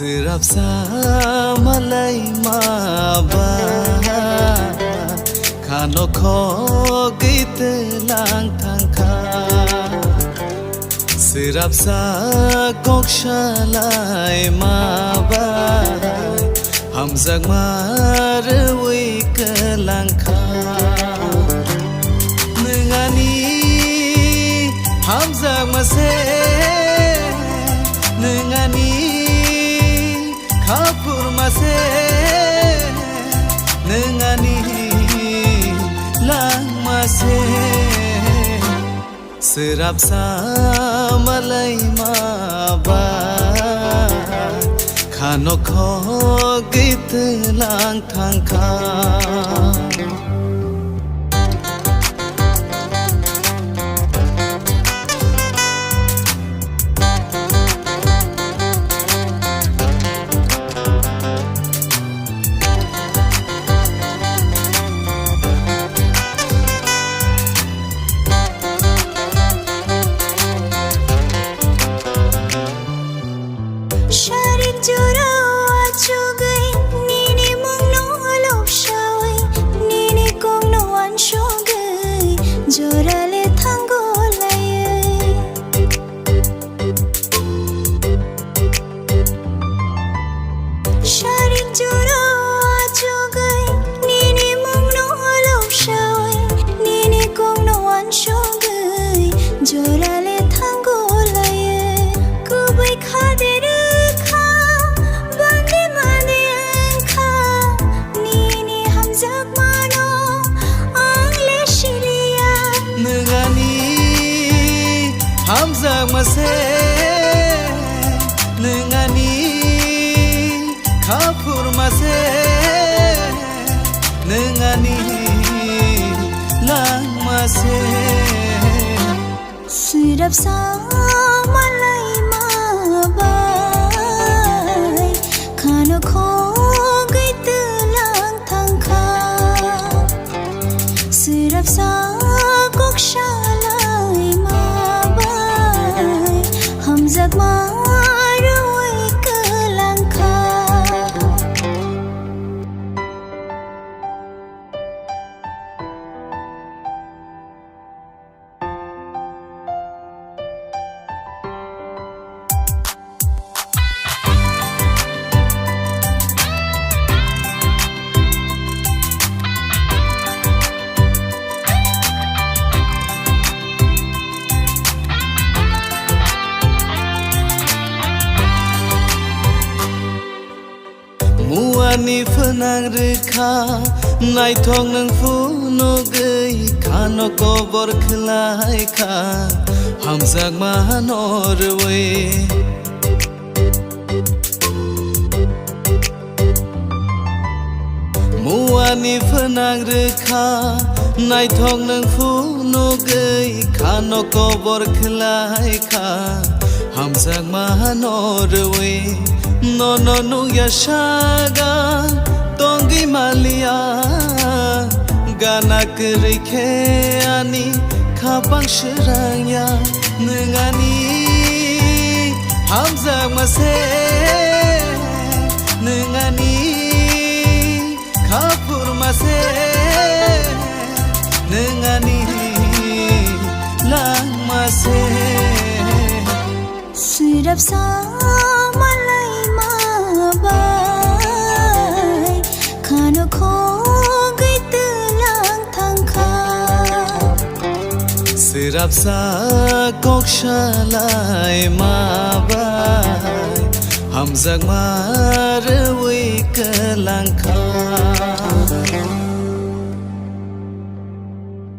Serapsa malai maba Khano kho gite lang thang kha Serapsa kok shalai maba Hamzak mar wi ke lang kha Nengani Hamzak mase Nengani Khapur mase Nengani lang mase Serapsa malai maba Khano kho git lang thang kha Hamzak mase Nengani Khapur mase Nengani lang mase Serapsa malai maba Khano kho git lang thang kha Serapsa kok shalai Hamzak mar wi ke lang kha Muani phenang rekha nai thong nang phu no gei khano ko bor khlai kha Hamzak ma nor we Muani phenang rekha nai thong nang phu no gei khano ko bor khlai kha Hamzak ma nor we No no no yashaga tongi malia ganak rikhe ani khabang shrangya nengani Hamzak mase nengani khapur mase nengani lang mase Serapsa Khano kho git lang thang kha Serapsa kok shalai maba Hamzak mar wi ke lang kha